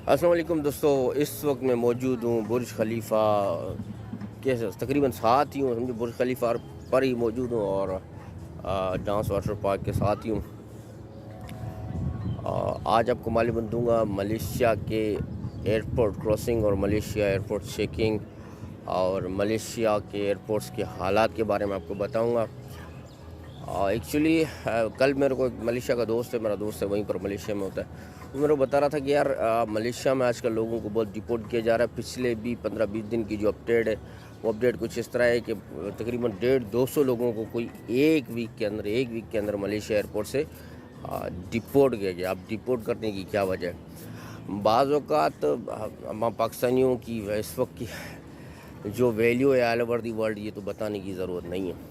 السلام علیکم دوستو، اس وقت میں موجود ہوں برج خلیفہ کے تقریباً ساتھ ہی ہوں، سمجھو برج خلیفہ پر ہی موجود ہوں اور ڈانس واٹر پارک کے ساتھ ہی ہوں۔ آج آپ کو معلومات دوں گا ملیشیا کے ایئرپورٹ کراسنگ اور ملیشیا ایئرپورٹ چیکنگ اور ملیشیا کے ایئرپورٹس کے حالات کے بارے میں آپ کو بتاؤں گا۔ ایکچولی کل میرے کو ایک ملیشیا کا دوست ہے، میرا دوست ہے وہیں پر ملیشیا میں ہوتا ہے، وہ میرے کو بتا رہا تھا کہ یار ملیشیا میں آج کل لوگوں کو بہت ڈپورٹ کیا جا رہا ہے۔ پچھلے بھی 15-20 دن کی جو اپڈیٹ ہے وہ اپڈیٹ کچھ اس طرح ہے کہ تقریباً 150-200 لوگوں کو کوئی ایک ویک کے اندر ملیشیا ایئرپورٹ سے ڈپورٹ کیا گیا۔ اب ڈپورٹ کرنے کی کیا وجہ ہے؟ بعض اوقات ہم پاکستانیوں کی اس وقت کی جو ویلیو ہے آل اوور دی ورلڈ، یہ تو بتانے کی ضرورت نہیں ہے۔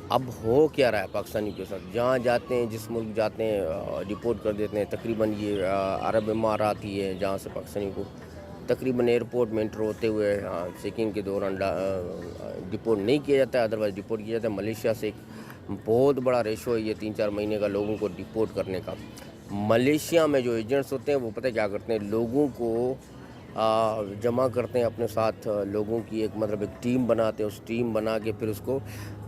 اب ہو کیا رہا ہے پاکستانی کے ساتھ، جہاں جاتے ہیں جس ملک جاتے ہیں ڈپورٹ کر دیتے ہیں۔ تقریباً یہ عرب امارات ہی ہے جہاں سے پاکستانی کو تقریباً ایئرپورٹ میں انٹر ہوتے ہوئے چیکنگ کے دوران ڈپورٹ نہیں کیا جاتا ہے، ادروائز ڈپورٹ کیا جاتا ہے۔ ملیشیا سے ایک بہت بڑا ریشو ہے یہ 3-4 مہینے کا لوگوں کو ڈپورٹ کرنے کا۔ ملیشیا میں جو ایجنٹس ہوتے ہیں وہ پتہ کیا کرتے ہیں، لوگوں کو جمع کرتے ہیں اپنے ساتھ، لوگوں کی ایک ایک ٹیم بناتے ہیں، اس ٹیم بنا کے پھر اس کو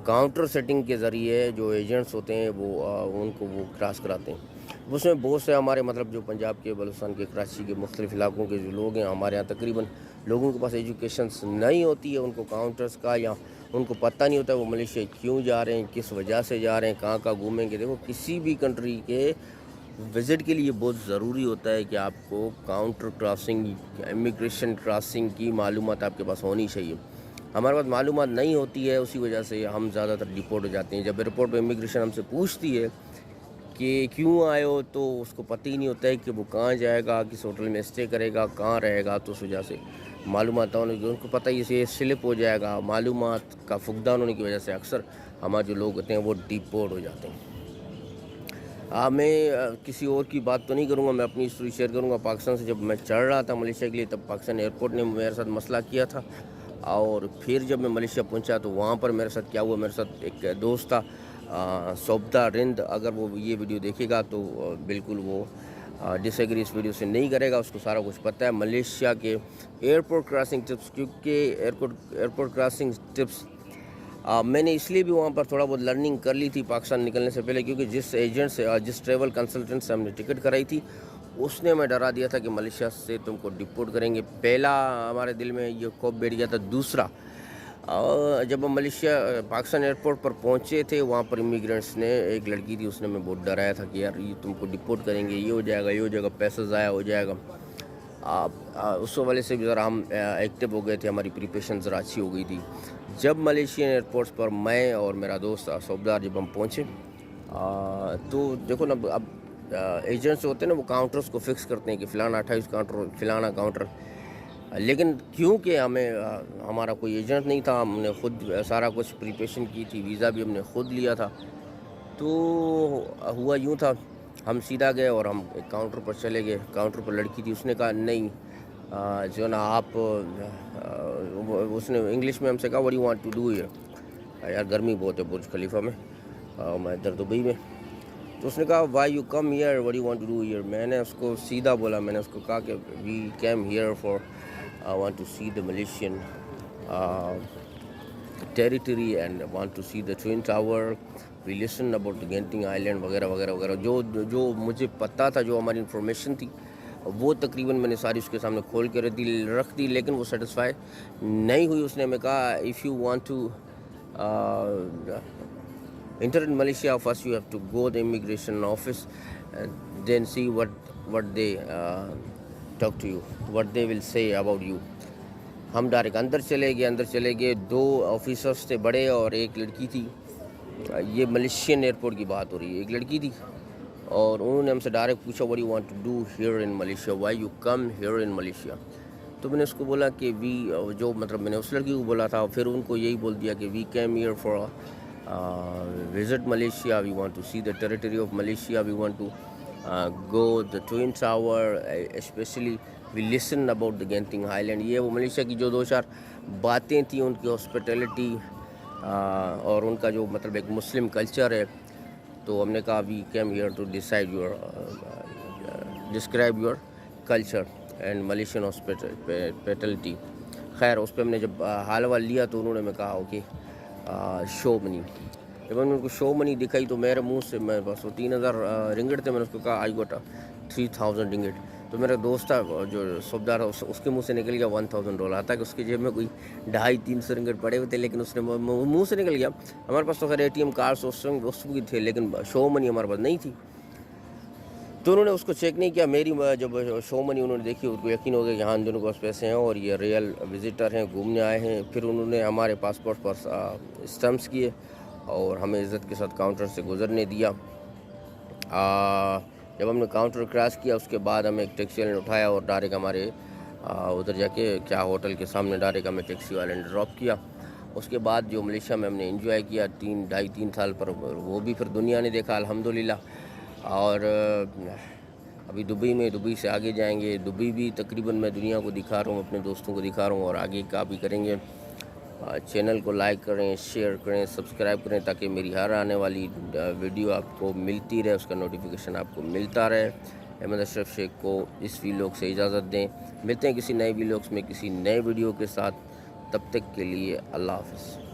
کاؤنٹر سیٹنگ کے ذریعے جو ایجنٹس ہوتے ہیں وہ ان کو وہ کراس کراتے ہیں۔ اس میں بہت سے ہمارے جو پنجاب کے، بلوچستان کے، کراچی کے مختلف علاقوں کے جو لوگ ہیں، ہمارے یہاں تقریباً لوگوں کے پاس ایجوکیشنس نہیں ہوتی ہے، ان کو کاؤنٹرز کا یا ان کو پتہ نہیں ہوتا ہے وہ ملیشیا کیوں جا رہے ہیں، کس وجہ سے جا رہے ہیں، کہاں گھومیں گے۔ دیکھو کسی بھی کنٹری کے وزٹ کے لیے بہت ضروری ہوتا ہے کہ آپ کو کاؤنٹر کراسنگ، امیگریشن کراسنگ کی معلومات آپ کے پاس ہونی چاہیے۔ ہمارے پاس معلومات نہیں ہوتی ہے، اسی وجہ سے ہم زیادہ تر ڈپورٹ ہو جاتے ہیں۔ جب ایئرپورٹ پہ امیگریشن ہم سے پوچھتی ہے کہ کیوں آئے ہو، تو اس کو پتہ ہی نہیں ہوتا ہے کہ وہ کہاں جائے گا، کس ہوٹل میں اسٹے کرے گا، کہاں رہے گا، تو اس وجہ سے معلومات ہونے کی ان کو پتہ ہی سے سلپ ہو جائے گا۔ معلومات کا فقدان ہونے کی وجہ سے اکثر ہمارے جو لوگ ہوتے ہیں وہ ڈپورٹ ہو جاتے ہیں۔ میں کسی اور کی بات تو نہیں کروں گا، میں اپنی اسٹوری شیئر کروں گا۔ پاکستان سے جب میں چڑھ رہا تھا ملیشیا کے لیے، تب پاکستان ایئرپورٹ نے میرے ساتھ مسئلہ کیا تھا، اور پھر جب میں ملیشیا پہنچا تو وہاں پر میرے ساتھ کیا ہوا، میرے ساتھ ایک دوست تھا صوبدہ رند، اگر وہ یہ ویڈیو دیکھے گا تو بالکل وہ ڈس ایگری اس ویڈیو سے نہیں کرے گا، اس کو سارا کچھ پتہ ہے ملیشیا کے ایئرپورٹ کراسنگ ٹپس۔ کیونکہ ایئرپورٹ کراسنگ ٹپس میں نے اس لیے بھی وہاں پر تھوڑا بہت لرننگ کر لی تھی پاکستان نکلنے سے پہلے، کیونکہ جس ایجنٹ سے، جس ٹریول کنسلٹنٹ سے ہم نے ٹکٹ کرائی تھی، اس نے میں ڈرا دیا تھا کہ ملیشیا سے تم کو ڈپورٹ کریں گے۔ پہلا ہمارے دل میں یہ خوف بیٹھ گیا تھا۔ دوسرا، جب ہم پاکستان ایئرپورٹ پر پہنچے تھے، وہاں پر امیگرینٹس نے، ایک لڑکی تھی، اس نے میں بہت ڈرایا تھا کہ یار یہ تم کو ڈپورٹ کریں گے، یہ ہو جائے گا، یہ ہو جائے گا، پیسہ ضائع ہو جائے گا۔ اس حوالے سے بھی ذرا ہم ایکٹیو ہو گئے تھے، ہماری پریپریشن ذرا اچھی ہو گئی تھی۔ جب ملیشین ایئرپورٹس پر میں اور میرا دوست صوبدار جب ہم پہنچے، تو دیکھو نا، اب ایجنٹس ہوتے ہیں نا، وہ کاؤنٹرز کو فکس کرتے ہیں کہ فلانا 28 کاؤنٹر، فلانا کاؤنٹر، لیکن کیونکہ ہمارا کوئی ایجنٹ نہیں تھا، ہم نے خود سارا کچھ پریپریشن کی تھی، ویزا بھی ہم نے خود لیا تھا، تو ہوا یوں تھا، ہم سیدھا گئے اور ہم ایک کاؤنٹر پر چلے گئے۔ کاؤنٹر پر لڑکی تھی، اس نے کہا نہیں جو نا آپ، اس نے انگلش میں ہم سے کہا what do you want to do here؟ یار گرمی بہت ہے برج خلیفہ میں، میں ادھر دبئی میں، تو اس نے کہا why you come here, what do you want to do here؟ میں نے اس کو سیدھا بولا، میں نے اس کو کہا کہ we came here for I want to see the Malaysian territory and want to see the Twin Tower, we listen about the Genting Island وغیرہ وغیرہ وغیرہ، جو مجھے پتہ تھا، جو ہماری انفارمیشن تھی، وہ تقریباً میں نے ساری اس کے سامنے کھول کے رکھ دی، لیکن وہ سیٹسفائی نہیں ہوئی۔ اس نے میں کہا if you want to enter in Malaysia, first you have to go the immigration office and then see what they talk to you, what they will say about you۔ ہم ڈائریکٹ اندر چلے گئے، 2 officers تھے بڑے اور ایک لڑکی تھی۔ یہ ملیشین ایئرپورٹ کی بات ہو رہی ہے، ایک لڑکی تھی، اور انہوں نے ہم سے ڈائریکٹ پوچھا what do you want to do here in Malaysia, why you come here in Malaysia؟ تو میں نے اس کو بولا کہ جو میں نے اس لڑکی کو بولا تھا، پھر ان کو یہی بول دیا کہ we came here for visit Malaysia, we want to see the territory of Malaysia, we want to go the Twin Tower, especially we listen about the Genting Island۔ یہ وہ ملیشیا کی جو 2-4 باتیں تھیں، ان کی ہاسپٹیلٹی اور ان کا جو ایک مسلم کلچر ہے، تو ہم نے کہا we came here to describe your culture and Malaysian hospitality. خیر اس پہ ہم نے جب حال وال لیا تو انہوں نے میں کہا کہ شو منی. جب میں نے ان کو شو منی دکھائی تو میرے منہ سے میں بس وہ 3000 رنگٹ تھے. میں نے اس کو کہا آئی گوٹ 3000 رنگٹ. تو میرا دوست تھا جو صوبدار اس کے منہ سے نکل گیا $1000. حتیٰ کہ اس کی جیب میں کوئی 250-300 رنگٹ پڑے ہوئے تھے, لیکن اس نے منہ سے نکل گیا. ہمارے پاس تو خیر ATM کارڈس اس کی تھے, لیکن شو منی ہمارے پاس نہیں تھی. تو انہوں نے اس کو چیک نہیں کیا. میری جب شو منی انہوں نے دیکھی ان کو یقین ہو گیا کہ ہاں ان دونوں کے پاس پیسے ہیں اور یہ ریئل وزٹر ہیں, گھومنے آئے ہیں. پھر انہوں نے ہمارے پاسپورٹ پر اسٹمپس کیے اور ہمیں عزت کے ساتھ کاؤنٹر سے گزرنے دیا. جب ہم نے کاؤنٹر کراس کیا اس کے بعد ہمیں ایک ٹیکسی والے نے اٹھایا اور ڈائریکٹ ہمارے ادھر جا کے کیا ہوٹل کے سامنے ڈائریکٹ ہمیں ٹیکسی والے نے ڈراپ کیا. اس کے بعد جو ملیشیا میں ہم نے انجوائے کیا 2.5-3 سال پر, وہ بھی پھر دنیا نے دیکھا الحمدللہ. اور ابھی دبئی سے آگے جائیں گے. دبئی بھی تقریباً میں دنیا کو دکھا رہا ہوں, اپنے دوستوں کو دکھا رہا ہوں, اور آگے کا بھی کریں گے. چینل کو لائک کریں, شیئر کریں, سبسکرائب کریں تاکہ میری ہر آنے والی ویڈیو آپ کو ملتی رہے, اس کا نوٹیفیکیشن آپ کو ملتا رہے. احمد اشرف شیخ کو اس ویلاگ سے اجازت دیں. ملتے ہیں کسی نئے ویلاگس میں کسی نئے ویڈیو کے ساتھ. تب تک کے لیے اللہ حافظ.